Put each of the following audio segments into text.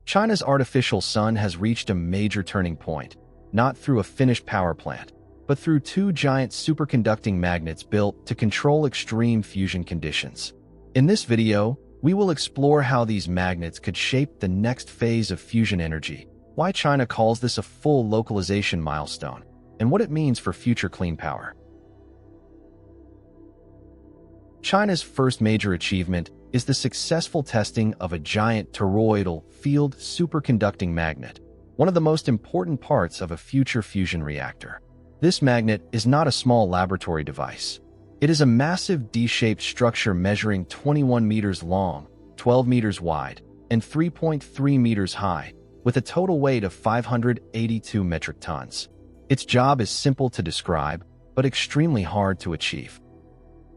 China's artificial sun has reached a major turning point, not through a finished power plant, but through two giant superconducting magnets built to control extreme fusion conditions. In this video, we will explore how these magnets could shape the next phase of fusion energy, why China calls this a full localization milestone, and what it means for future clean power. China's first major achievement is the successful testing of a giant toroidal field superconducting magnet, one of the most important parts of a future fusion reactor. This magnet is not a small laboratory device. It is a massive D-shaped structure measuring 21 meters long, 12 meters wide, and 3.3 meters high, with a total weight of 582 metric tons. Its job is simple to describe, but extremely hard to achieve.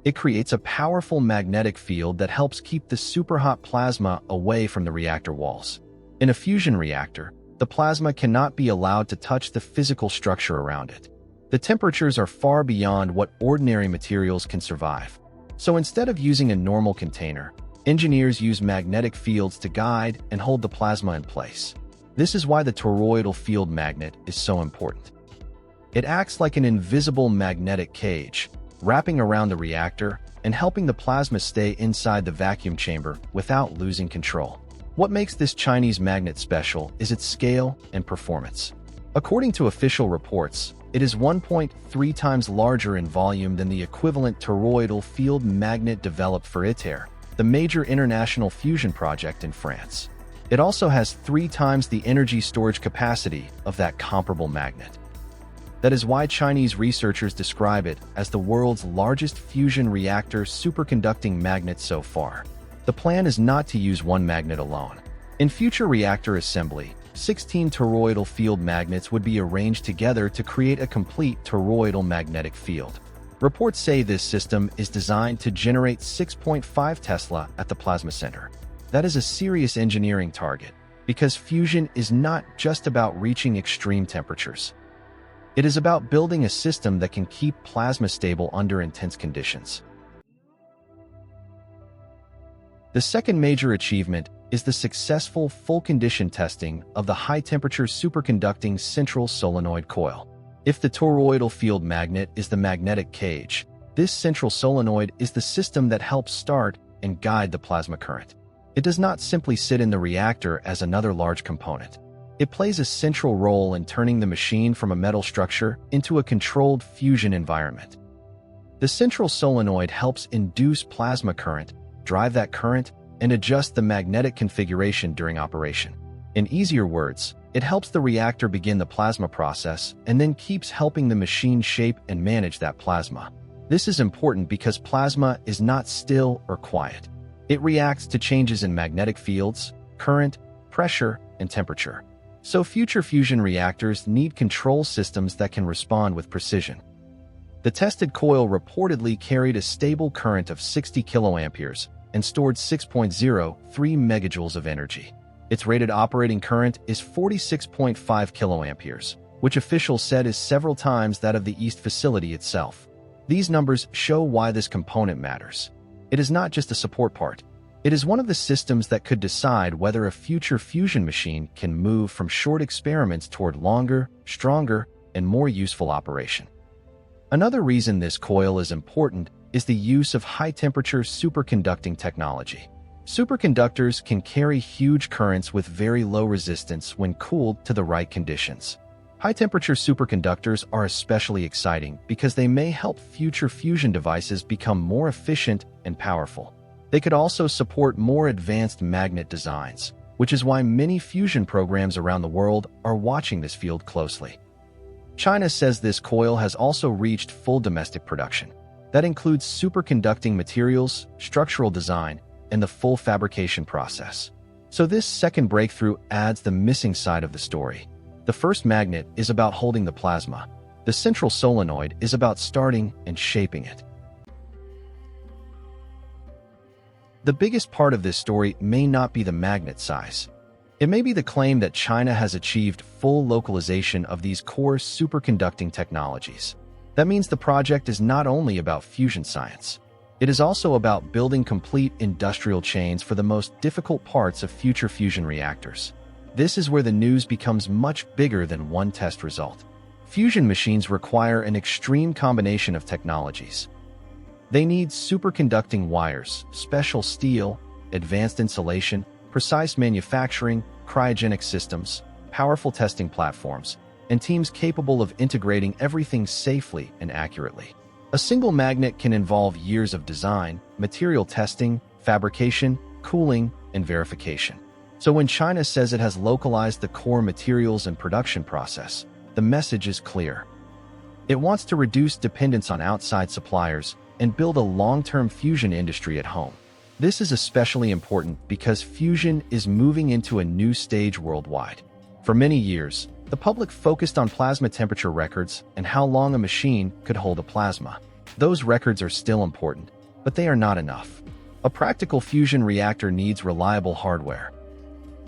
It creates a powerful magnetic field that helps keep the superhot plasma away from the reactor walls. In a fusion reactor, the plasma cannot be allowed to touch the physical structure around it. The temperatures are far beyond what ordinary materials can survive. So instead of using a normal container, engineers use magnetic fields to guide and hold the plasma in place. This is why the toroidal field magnet is so important. It acts like an invisible magnetic cage, wrapping around the reactor and helping the plasma stay inside the vacuum chamber without losing control. What makes this Chinese magnet special is its scale and performance. According to official reports, it is 1.3 times larger in volume than the equivalent toroidal field magnet developed for ITER, the major international fusion project in France. It also has 3 times the energy storage capacity of that comparable magnet. That is why Chinese researchers describe it as the world's largest fusion reactor superconducting magnet so far. The plan is not to use one magnet alone. In future reactor assembly, 16 toroidal field magnets would be arranged together to create a complete toroidal magnetic field. Reports say this system is designed to generate 6.5 Tesla at the plasma center. That is a serious engineering target, because fusion is not just about reaching extreme temperatures. It is about building a system that can keep plasma stable under intense conditions. The second major achievement is the successful full-condition testing of the high-temperature superconducting central solenoid coil. If the toroidal field magnet is the magnetic cage, this central solenoid is the system that helps start and guide the plasma current. It does not simply sit in the reactor as another large component. It plays a central role in turning the machine from a metal structure into a controlled fusion environment. The central solenoid helps induce plasma current, drive that current, and adjust the magnetic configuration during operation. In easier words, it helps the reactor begin the plasma process and then keeps helping the machine shape and manage that plasma. This is important because plasma is not still or quiet. It reacts to changes in magnetic fields, current, pressure, and temperature. So future fusion reactors need control systems that can respond with precision. The tested coil reportedly carried a stable current of 60 kiloamperes and stored 6.03 megajoules of energy. Its rated operating current is 46.5 kiloamperes, which officials said is several times that of the East facility itself. These numbers show why this component matters. It is not just a support part. It is one of the systems that could decide whether a future fusion machine can move from short experiments toward longer, stronger, and more useful operation. Another reason this coil is important is the use of high-temperature superconducting technology. Superconductors can carry huge currents with very low resistance when cooled to the right conditions. High-temperature superconductors are especially exciting because they may help future fusion devices become more efficient and powerful. They could also support more advanced magnet designs, which is why many fusion programs around the world are watching this field closely. China says this coil has also reached full domestic production. That includes superconducting materials, structural design, and the full fabrication process. So this second breakthrough adds the missing side of the story. The first magnet is about holding the plasma. The central solenoid is about starting and shaping it. The biggest part of this story may not be the magnet size. It may be the claim that China has achieved full localization of these core superconducting technologies. That means the project is not only about fusion science. It is also about building complete industrial chains for the most difficult parts of future fusion reactors. This is where the news becomes much bigger than one test result. Fusion machines require an extreme combination of technologies. They need superconducting wires, special steel, advanced insulation, precise manufacturing, cryogenic systems, powerful testing platforms, and teams capable of integrating everything safely and accurately. A single magnet can involve years of design, material testing, fabrication, cooling, and verification. So when China says it has localized the core materials and production process, the message is clear. It wants to reduce dependence on outside suppliers and build a long-term fusion industry at home. This is especially important because fusion is moving into a new stage worldwide. For many years, the public focused on plasma temperature records and how long a machine could hold a plasma. Those records are still important, but they are not enough. A practical fusion reactor needs reliable hardware.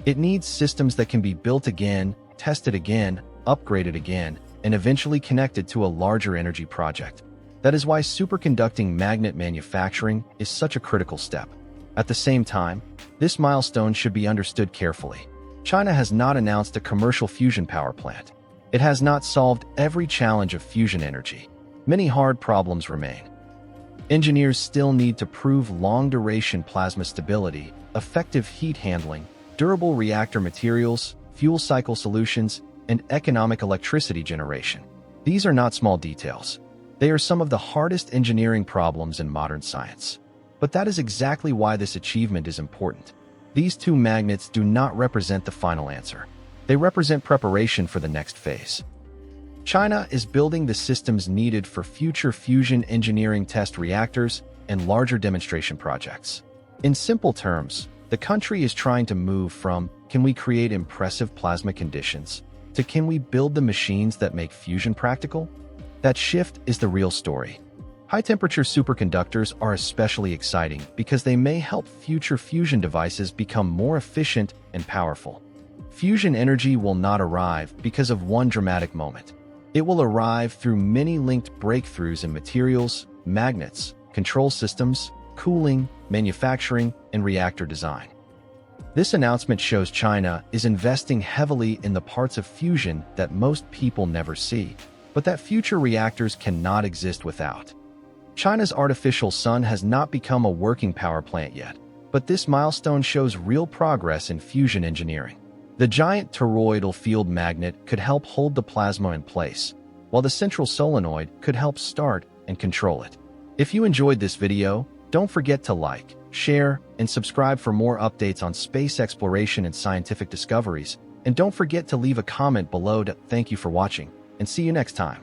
It needs systems that can be built again, tested again, upgraded again, and eventually connected to a larger energy project. That is why superconducting magnet manufacturing is such a critical step. At the same time, this milestone should be understood carefully. China has not announced a commercial fusion power plant. It has not solved every challenge of fusion energy. Many hard problems remain. Engineers still need to prove long-duration plasma stability, effective heat handling, durable reactor materials, fuel cycle solutions, and economic electricity generation. These are not small details. They are some of the hardest engineering problems in modern science. But that is exactly why this achievement is important. These two magnets do not represent the final answer. They represent preparation for the next phase. China is building the systems needed for future fusion engineering test reactors and larger demonstration projects. In simple terms, the country is trying to move from, can we create impressive plasma conditions, to can we build the machines that make fusion practical? That shift is the real story. High-temperature superconductors are especially exciting because they may help future fusion devices become more efficient and powerful. Fusion energy will not arrive because of one dramatic moment. It will arrive through many linked breakthroughs in materials, magnets, control systems, cooling, manufacturing, and reactor design. This announcement shows China is investing heavily in the parts of fusion that most people never see, but that future reactors cannot exist without. China's artificial sun has not become a working power plant yet, but this milestone shows real progress in fusion engineering. The giant toroidal field magnet could help hold the plasma in place, while the central solenoid could help start and control it. If you enjoyed this video, don't forget to like, share, and subscribe for more updates on space exploration and scientific discoveries. And don't forget to leave a comment below. Thank you for watching, and see you next time.